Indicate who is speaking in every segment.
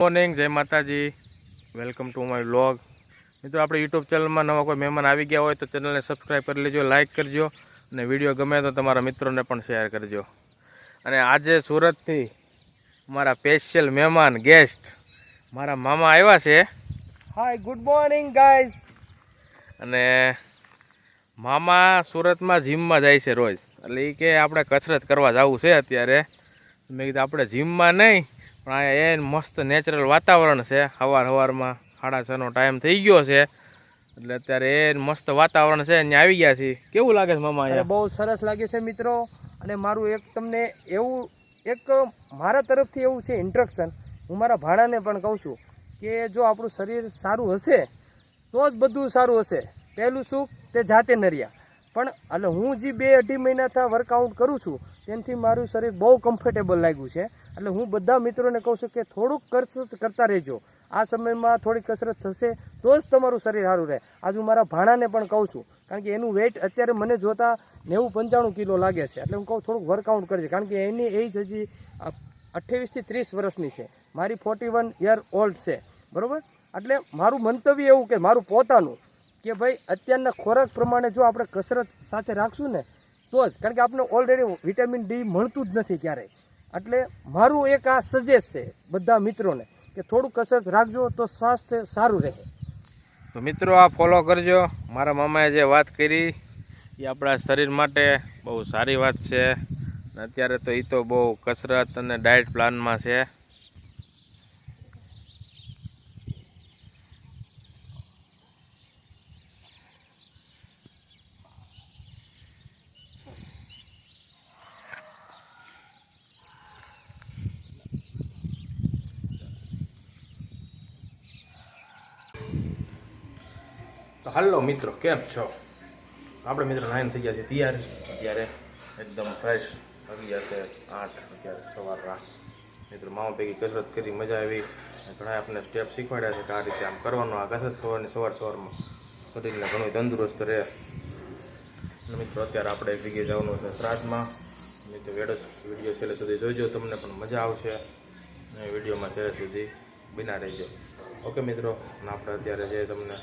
Speaker 1: Morning, જય માતાજી, welcome to my vlog. મિત્રો, આપણે યુટ્યુબ ચેનલમાં નવા કોઈ મહેમાન આવી ગયા હોય તો ચેનલને સબસ્ક્રાઈબ કરી લેજો, લાઇક કરજો અને વિડીયો ગમે તો તમારા મિત્રોને પણ શેર કરજો. અને આજે સુરતથી મારા સ્પેશિયલ મહેમાન ગેસ્ટ મારા મામા આવ્યા છે.
Speaker 2: હાય, ગુડ મોર્નિંગ ગાઈઝ.
Speaker 1: અને મામા સુરતમાં જીમમાં જાય છે રોજ, એટલે એ કે આપણે કસરત કરવા જવું છે અત્યારે. મેં કીધું આપણે જીમમાં નહીં પણ અહીંયા એ મસ્ત નેચરલ વાતાવરણ છે. સવારમાં 6:30નો ટાઈમ થઈ ગયો છે, એટલે અત્યારે એ મસ્ત વાતાવરણ છે, અહીંયા આવી ગયા છીએ. કેવું લાગે છે મામા અહીંયા?
Speaker 2: બહુ સરસ લાગે છે મિત્રો. અને મારું એક તમને એવું એક મારા તરફથી એવું છે ઇન્સ્ટ્રક્શન, હું મારા ભાણાને પણ કહું છું કે જો આપણું શરીર સારું હશે તો જ બધું સારું હશે. પહેલું સુખ તે જાતે નર્યા. પણ એટલે હું જે 2-2.5 મહિનાથી વર્કઆઉટ કરું છું તેનાથી મારું શરીર બહુ કમ્ફર્ટેબલ લાગ્યું છે. એટલે હું બધા મિત્રોને કહું છું કે થોડુંક કસરત કરતા રહેજો. આ સમયમાં થોડી કસરત થશે તો જ તમારું શરીર સારું રહે. આજ હું મારા ભાણાને પણ કહું છું, કારણ કે એનું વેઇટ અત્યારે મને જોતા 90-95 કિલો લાગે છે. એટલે હું કહું થોડુંક વર્કઆઉટ કરજે, કારણ કે એની એજ હજી 28 થી 30 વર્ષની છે. મારી 41 યર ઓલ્ડ છે, બરાબર. એટલે મારું મંતવ્ય એવું કે મારું પોતાનું કે ભાઈ અત્યારના ખોરાક પ્રમાણે જો આપણે કસરત સાથે રાખશું ને તો જ, કારણ કે આપણે ઓલરેડી વિટામિન ડી મળતું જ નથી ક્યારેય. એટલે મારું એક આ સજેસ્ટ છે બધા મિત્રોને કે થોડું કસરત રાખજો તો સ્વાસ્થ્ય સારું રહે.
Speaker 1: તો મિત્રો, આ ફોલો કરજો. મારા મામાએ જે વાત કરી એ આપણા શરીર માટે બહુ સારી વાત છે. અત્યારે તો એ તો બહુ કસરત અને ડાયટ પ્લાનમાં છે. તો હાલો મિત્રો, કેમ છો? આપણે મિત્રો 9 થઈ ગયા છે તૈયાર. અત્યારે એકદમ ફ્રેશ આવી ગયા છે 8 અત્યારે સવારના. મિત્રો, મામા પૈકી કસરત કરી, મજા આવી. ઘણા આપણને સ્ટેપ શીખવાડ્યા છે કે આ રીતે આમ કરવાનું. આ કસરત કરવાની સવારમાં શરીરને ઘણું તંદુરસ્ત રહે. અને મિત્રો, અત્યારે આપણે એક જગ્યાએ જવાનું છે શ્રાદ્ધમાં. મિત્રો, વિડીયો છેલ્લે સુધી જોઈજો, તમને પણ મજા આવશે. અને વિડીયોમાં છેલ્લે સુધી બના રહેજો. ઓકે મિત્રો, અને આપણે અત્યારે જે તમને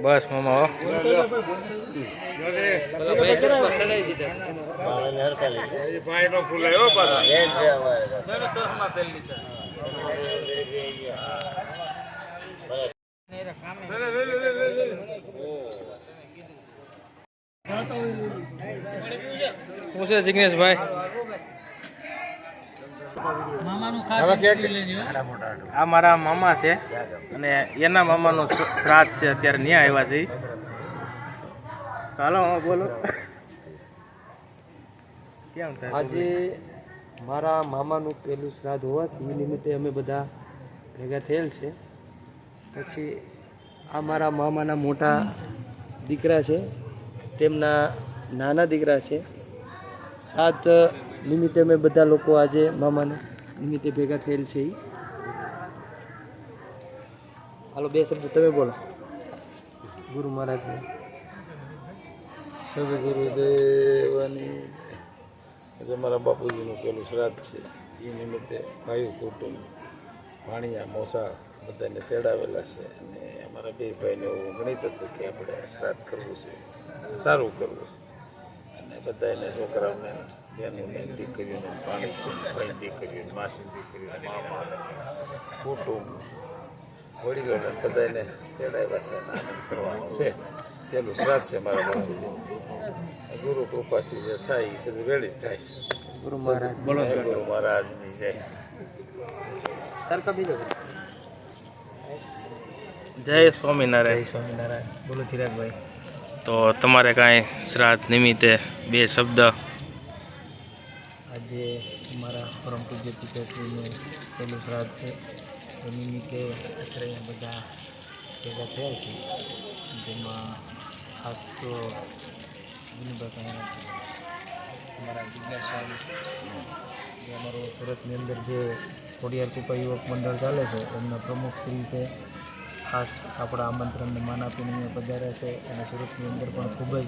Speaker 1: બસ મામા શું છે જિગ્નેશભાઈ? આ મારા મામા છે અને એના મામાનું શ્રાદ્ધ છે. અત્યારે ન્યા આવ્યા છે. હાલો બોલો, કેમ થાય?
Speaker 2: આજે મારા મામાનું પહેલું શ્રાદ્ધ હોવાથી એ નિમિત્તે અમે બધા ભેગા થયેલ છે. પછી આ મારા મામાના મોટા દીકરા છે, તેમના નાના દીકરા છે. 7 નિમિત્તે અમે બધા લોકો આજે મામાના નિમિત્તે ભેગા થયેલ છે. હાલો, 2 શબ્દ તમે બોલો. ગુરુ મહારાજને
Speaker 3: સદગુરુદેવની આજે મારા બાપુજીનું પેલું શ્રાદ્ધ છે. એ નિમિત્તે ભાઈ કુટુંબ ભાણિયા મોસા બધાને તેડાવેલા છે. અને અમારા 2 ભાઈને એવું ગણિત હતું કે આપણે શ્રાદ્ધ કરવું છે, સારું કરવું છે. અને બધા એને છોકરાઓને, બહેનોને, દીકરીઓને, ભાઈ દીકરીઓને, માસી દીકરીઓને, મામા કુટુંબ વડીલોને બધાને તેડાવ્યા છે અને આનંદ કરવાનો છે. પેલું શ્રાદ્ધ છે મારા બાપુજી. ગુરુ કૃપાથી જે થાય એ બધું વેળી થાય છે.
Speaker 2: ગુરુ મહારાજ
Speaker 1: બોલો.
Speaker 3: ગુરુ મહારાજની જય.
Speaker 2: સરખા બીજો
Speaker 1: જય સ્વામિનારાયણ.
Speaker 2: સ્વામિનારાયણ. બોલો ચિરાગભાઈ.
Speaker 1: તો તમારે કાંઈ શ્રાદ્ધ નિમિત્તે 2 શબ્દ?
Speaker 2: આજે મારા પરમ પૂજ્ય પિતાશ્રીનું પહેલું શ્રાદ્ધ છે.
Speaker 4: એ નિમિત્તે અત્યારે બધા ભેગા થયા છે, જેમાં ખાસ તો વિનુભાઈ કહેવાના છે, અમારા જિજ્ઞાસા જે અમારો સુરતની અંદર જે ખોડિયાર કૃપા યુવક મંડળ ચાલે છે એમના પ્રમુખ શ્રી છે. ખાસ આપણા આમંત્રણને માન આપીને અહીંયા પધાર્યા છે અને સુરતની અંદર પણ ખૂબ જ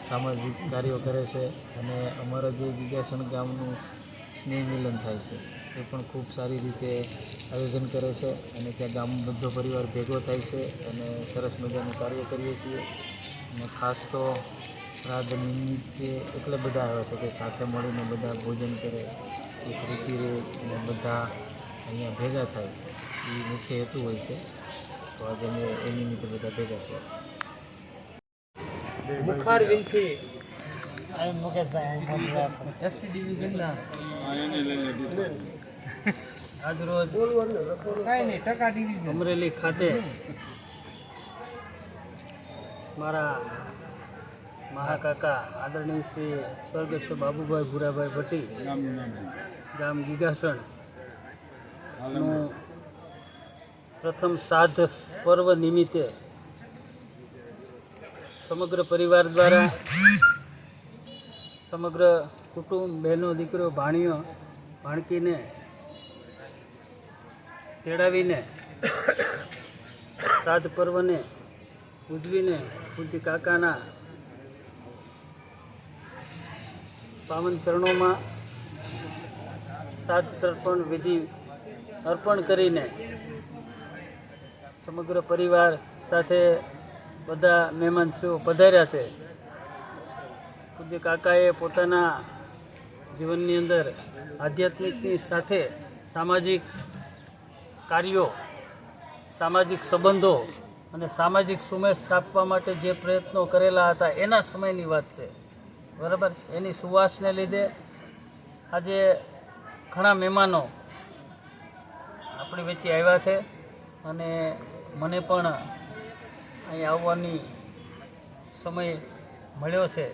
Speaker 4: સામાજિક કાર્યો કરે છે અને અમારા જે ગીગાસણ ગામનું સ્નેહ મિલન થાય છે એ પણ ખૂબ સારી રીતે આયોજન કરે છે અને ત્યાં ગામ બધો પરિવાર ભેગો થાય છે અને સરસ મજાનું કાર્ય કરીએ છીએ. અને ખાસ તો શ્રાદ્ધ નિમિત્તે એટલે બધા આવ્યા છે કે સાથે મળીને બધા ભોજન કરે, એક રૂચિ રહે અને બધા અહીંયા ભેગા થાય એ મુખ્ય હેતુ હોય છે. તો આજે અમે એ નિમિત્તે બધા ભેગા થયા છીએ.
Speaker 2: મુખાર વિનથી
Speaker 4: એસટી ડિવિઝનના આજરોજ
Speaker 2: કાંઈ નહીં ટકા ડિવિઝન
Speaker 4: અમરેલી ખાતે મારા મહાકાકા આદરણીય શ્રી સ્વર્ગસ્થ બાબુભાઈ ભૂરાભાઈ ભટ્ટી ગામ ગીગાસણ નું પ્રથમ શ્રાદ્ધ પર્વ નિમિત્તે સમગ્ર પરિવાર દ્વારા સમગ્ર કુટુંબ, બહેનો, દીકરીઓ, ભાણીઓ, ભાણકીને તેડાવીને શ્રાદ્ધ પર્વને ઉજવીને પૂજ્ય કાકાના પાવન ચરણોમાં શ્રાદ્ધ તર્પણ વિધિ અર્પણ કરીને સમગ્ર પરિવાર સાથે બધા મહેમાનશ્રીઓ પધાર્યા છે. પૂજ્ય કાકાએ પોતાના જીવનની અંદર આધ્યાત્મિકની સાથે સામાજિક કાર્યો, સામાજિક સંબંધો અને સામાજિક સુમેળ સ્થાપવા માટે જે પ્રયત્નો કરેલા હતા એના સમયની વાત છે, બરાબર. એની સુવાસને લીધે આજે ઘણા મહેમાનો આપણી વચ્ચે આવ્યા છે અને મને પણ અહીં આવવાની સમય મળ્યો છે.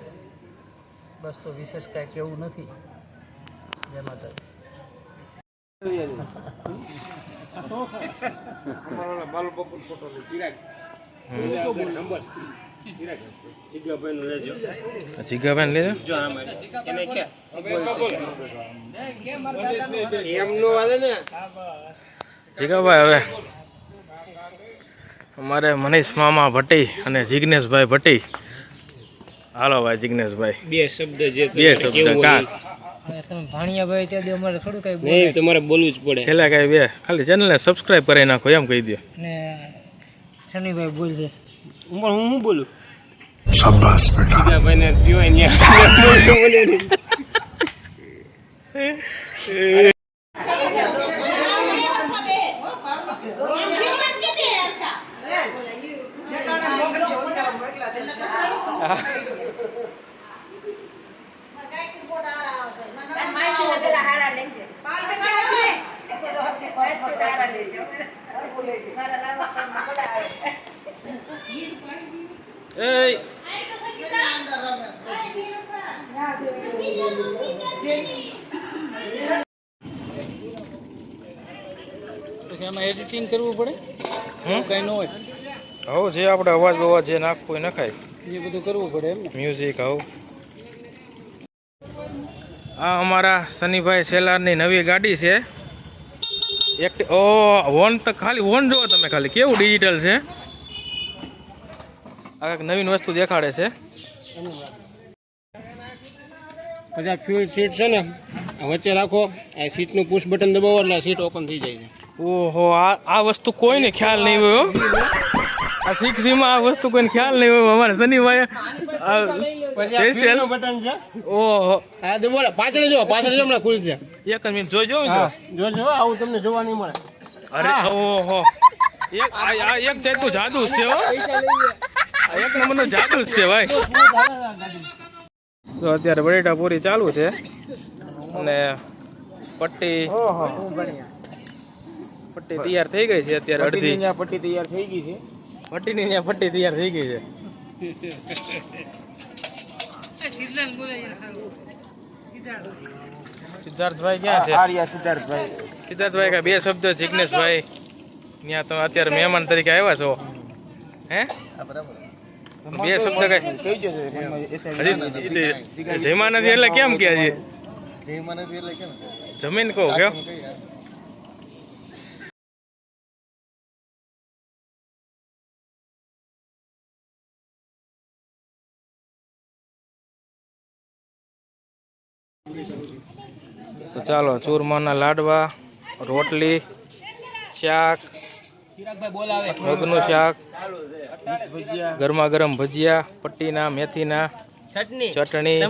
Speaker 4: બસ, તો વિશેષ કાંઈ કહેવું નથી. જય માતાજી.
Speaker 1: જીગાભાઈ લેજો. જીગાભાઈ હવે અમારે મનીષ મામા ભટ્ટી અને જિગ્નેશભાઈ ભટ્ટી. હાલો ભાઈ જિગ્નેશભાઈ, બે શબ્દ કાક
Speaker 4: તમે ભાણિયાભાઈ ત્યાં દે, અમારે થોડું કઈ
Speaker 5: નહીં, તમારે બોલવું જ પડે.
Speaker 1: છેલ્લે કઈ બે ખાલી ચેનલને સબસ્ક્રાઇબ કરી નાખો એમ કહી દો.
Speaker 4: ને શનિભાઈ બોલશે.
Speaker 5: હું બોલું? શાબાશ બેટા. ભાઈને દિયો અહીંયા.
Speaker 4: પછી આમાં એડિટિંગ કરવું પડે, કઈ ન હોય.
Speaker 1: હવ જે આપણે અવાજ બવાજ જે નાખવું હોય નખાય,
Speaker 4: એ બધું કરવું પડે એમ ને.
Speaker 1: મ્યુઝિક હવ. આ અમારા શનિભાઈ સેલારની નવી ગાડી છે. એક વોન તો ખાલી વોન જોવો તમે, ખાલી કેવું ડિજિટલ છે. આ એક નવીન વસ્તુ દેખાડે છે.
Speaker 5: પછી આ ફ્યુલ સીટ છે ને, વચ્ચે રાખો, આ સીટનું પુશ બટન દબાવો એટલે સીટ ઓપન થઈ જાય છે.
Speaker 1: ઓહો, આ વસ્તુ કોઈને ખ્યાલ નહીં હોય હો. આ 6G માં આ વસ્તુ કોઈને ખ્યાલ નહીં હોય. અમારે શનિભાઈ
Speaker 5: બટન છે.
Speaker 1: ઓહો,
Speaker 5: હા દબાવો, પાછળ જો હમણાં ખુલશે.
Speaker 1: એક જ મિનિટ જોજો.
Speaker 5: જો આવું તમને જોવા નહીં મળે.
Speaker 1: અરે ઓહો, આ એક જાતનું જાદુ જ છે હો. આ એક નંબરનો જાદુ જ છે ભાઈ. તો અત્યારે બટેટા પૂરી ચાલુ છે અને પટ્ટી તૈયાર થઈ ગઈ છે. અત્યારે અડધી
Speaker 2: પટ્ટી તૈયાર થઈ ગઈ છે.
Speaker 1: પટ્ટીની ત્યાં પટ્ટી તૈયાર થઈ ગઈ છે. સિદ્ધાર્થભાઈ ક્યાં છે?
Speaker 2: સિદ્ધાર્થભાઈ
Speaker 1: સિદ્ધાર્થભાઈ કા બે શબ્દ. જિગ્નેશભાઈ ત્યાં તમે અત્યારે મહેમાન તરીકે આવ્યા છો હે બે શબ્દ કઈ જમા નથી એટલે કેમ કે જમીન કહો કેમ તો ચાલો ચૂરમાના લાડવા રોટલી શાક મગનું શાક ગરમા ગરમ ભજીયા પટ્ટીના મેથીના ચટણી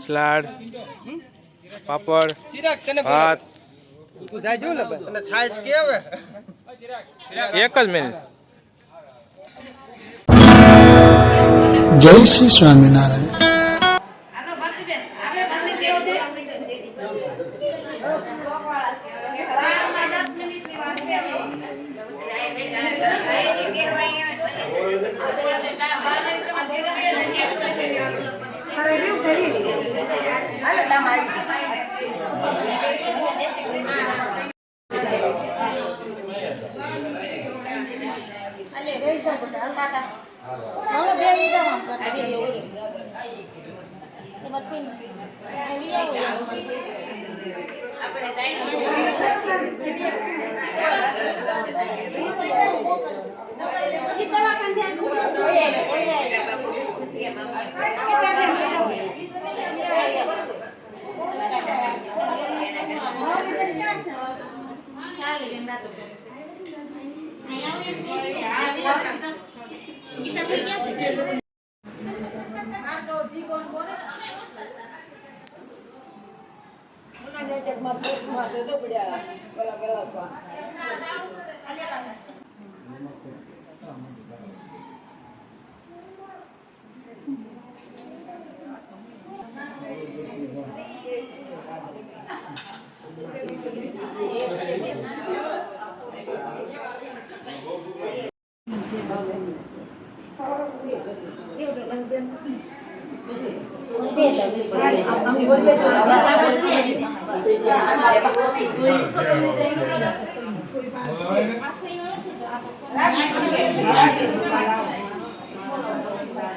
Speaker 1: સલાડ પાપડ ભાત એક જ મિનિટ
Speaker 6: જય શ્રી સ્વામિનારાયણ.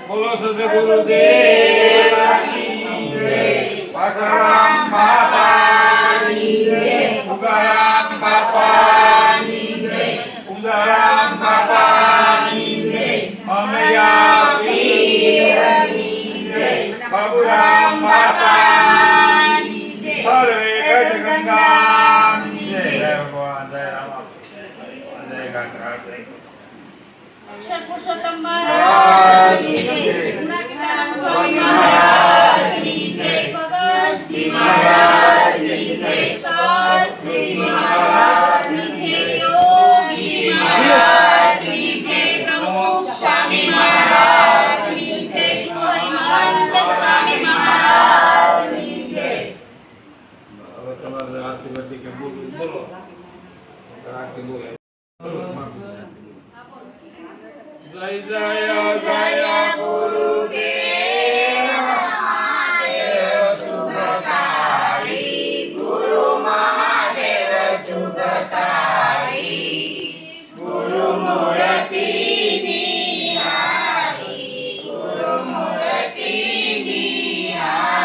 Speaker 3: બોલો સદગુરુદેવ કી જય. પાસારામ બાપાની જય. ઉગારામ બાપાની જય. ઉગારામ બાપાની જય. અમયા પીરની જય. બાબુરામ બાપાની જય. સર્વે ગજગંગાની જય. જય ભગવાન જય રામ જય ગાત્રા જય
Speaker 7: અક્ષર પુરુષોત્તમ મહારાજની જય. ગુણાતીતાનંદ સ્વામી મહારાજની જય. ભગતજી મહારાજની જય. શાસ્ત્રીજી મહારાજની જય. યોગીજી મહારાજની જય. પ્રમુખ સ્વામી મહારાજની જય. મહંત સ્વામી મહારાજની જય.
Speaker 3: હવે તમારે આરતી બધી કે બોલો આરતી બોલે જય જય જય ગુરુદેવ મહાદેવ શુભકારી. ગુરુ મહાદેવ શુભકારી. ગુરુ મૂર્તિ નિહારી. ગુરુ મૂર્તિ નિહારી.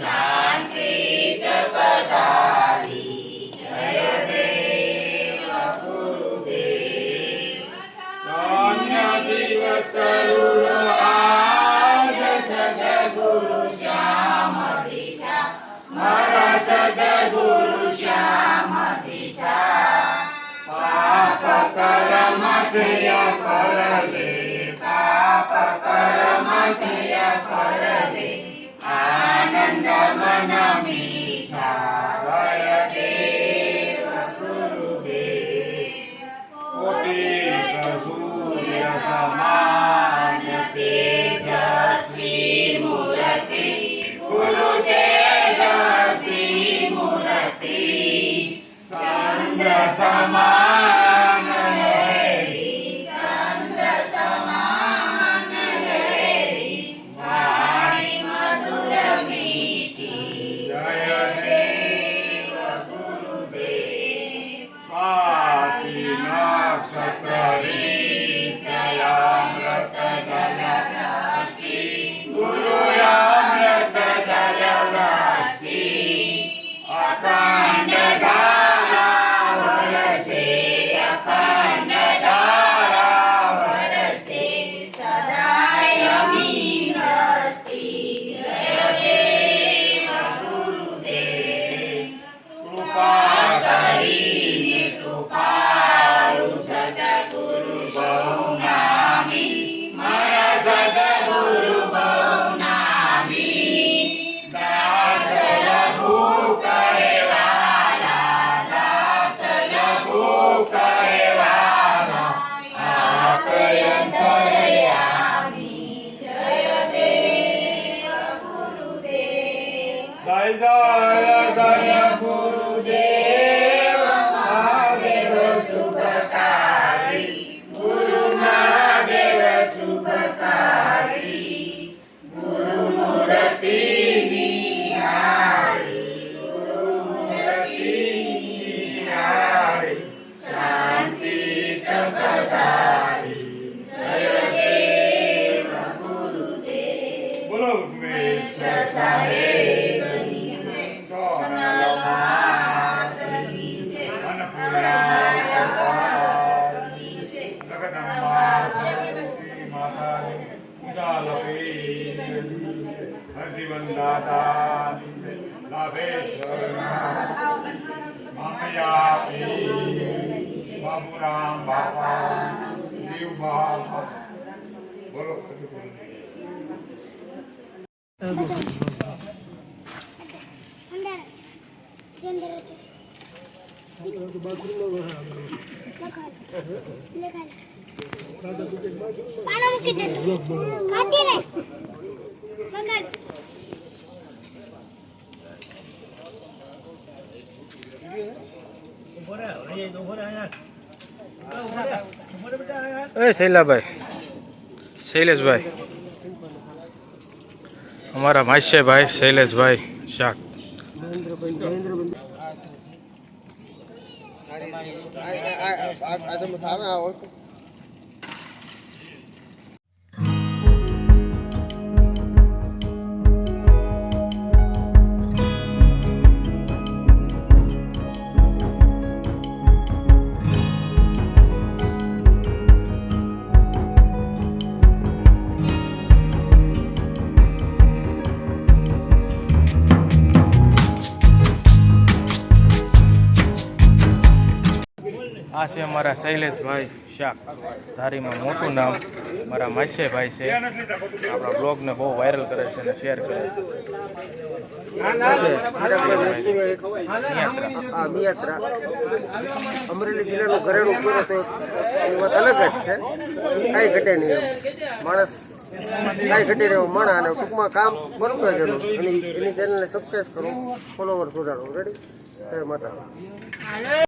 Speaker 3: શાંતિ પધારી. જય દેવ ગુરુદેવ. ધન્ય દિવસ રૂડો આજ સદગુરુ શ્યામ દીઠા. મારા સદગુરુ શ્યામ દીઠા. પાપ કર્મ થયા પરલે. પાપ કર્મ થયા પરલે. આનંદ મન મીઠા. જય દેવ ગુરુદેવ. કોટી સૂર્ય સમાન તેજસ્વી મૂર્તિ. ગુરુ તેજસ્વી મૂર્તિ. ચંદ્ર સમાન લહેરી. ચંદ્ર સમાન લહેરી. વાણી મધુર મીઠી. જય
Speaker 8: હરજીવન દાતા લાભેશ્વર મામયા બાબુરામ બાપા જીવ બાપા બોલો
Speaker 1: એ શૈલાભાઈ, શૈલેષભાઈ, અમારા માસ્યભાઈ શૈલેષભાઈ શાક. આ છે અમારા શૈલેષભાઈ શાક, ધારીમાં મોટું નામ. મારા માસ્યભાઈ છે, આપણા બ્લોગને બહુ વાયરલ કરે છે અને શેર કરે છે.
Speaker 2: અમરેલી જિલ્લાનું ઘરેણું પૂરો તો એ વાત અલગ જ છે, કાંઈ ઘટે નહીં એમ માણસ, કાંઈ ઘટે નહીં એવું માણા, અને ટૂંકમાં કામ બરોબર જ એનું. એની ચેનલને સબસ્ક્રાઈબ કરો, ફોલોવર સુધારો. રેડી? જય માતા.